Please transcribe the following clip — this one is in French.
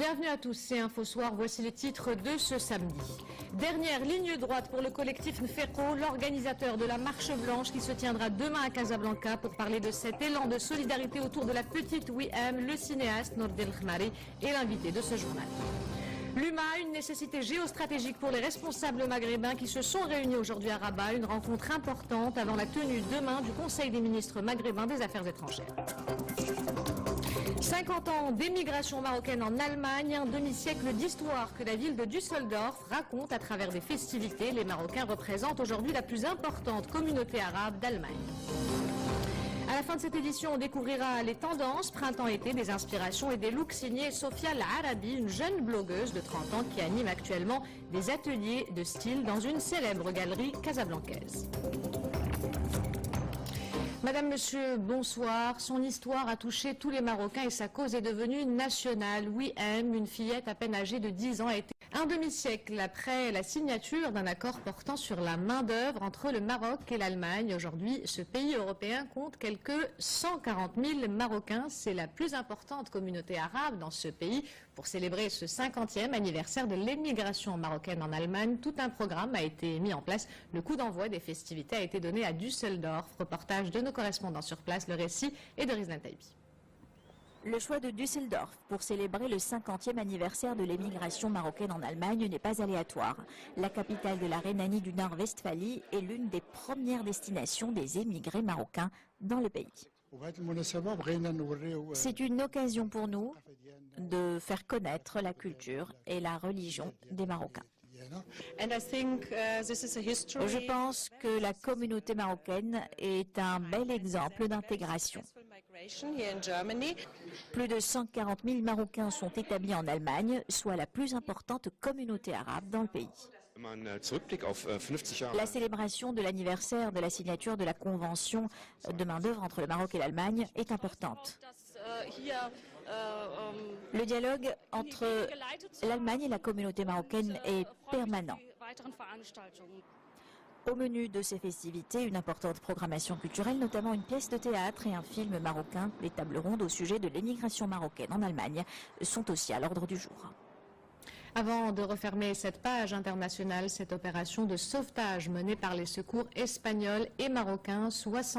Bienvenue à tous, c'est InfoSoir, voici les titres de ce samedi. Dernière ligne droite pour le collectif Nfeqo, l'organisateur de la marche blanche qui se tiendra demain à Casablanca pour parler de cet élan de solidarité autour de la petite Wiham, le cinéaste Nordel Khmari est l'invité de ce journal. L'UMA, une nécessité géostratégique pour les responsables maghrébins qui se sont réunis aujourd'hui à Rabat, une rencontre importante avant la tenue demain du Conseil des ministres maghrébins des Affaires étrangères. 50 ans d'émigration marocaine en Allemagne, un demi-siècle d'histoire que la ville de Düsseldorf raconte à travers des festivités. Les Marocains représentent aujourd'hui la plus importante communauté arabe d'Allemagne. À la fin de cette édition, on découvrira les tendances printemps-été, des inspirations et des looks signés Sofia Al-Arabi, une jeune blogueuse de 30 ans qui anime actuellement des ateliers de style dans une célèbre galerie casablancaise. Madame, Monsieur, bonsoir. Son histoire a touché tous les Marocains et sa cause est devenue nationale. Wiham, une fillette à peine âgée de 10 ans, a été un demi-siècle après la signature d'un accord portant sur la main-d'œuvre entre le Maroc et l'Allemagne. Aujourd'hui, ce pays européen compte quelques 140 000 Marocains. C'est la plus importante communauté arabe dans ce pays. Pour célébrer ce 50e anniversaire de l'émigration marocaine en Allemagne, tout un programme a été mis en place. Le coup d'envoi des festivités a été donné à Düsseldorf. Reportage de nos correspondants sur place, le récit est de Rizlan Taibi. Le choix de Düsseldorf pour célébrer le 50e anniversaire de l'émigration marocaine en Allemagne n'est pas aléatoire. La capitale de la Rhénanie du Nord-Westphalie est l'une des premières destinations des émigrés marocains dans le pays. C'est une occasion pour nous de faire connaître la culture et la religion des Marocains. Je pense que la communauté marocaine est un bel exemple d'intégration. Plus de 140 000 Marocains sont établis en Allemagne, soit la plus importante communauté arabe dans le pays. La célébration de l'anniversaire de la signature de la convention de main-d'œuvre entre le Maroc et l'Allemagne est importante. Le dialogue entre l'Allemagne et la communauté marocaine est permanent. Au menu de ces festivités, une importante programmation culturelle, notamment une pièce de théâtre et un film marocain. Les tables rondes au sujet de l'émigration marocaine en Allemagne sont aussi à l'ordre du jour. Avant de refermer cette page internationale, cette opération de sauvetage menée par les secours espagnols et marocains, 60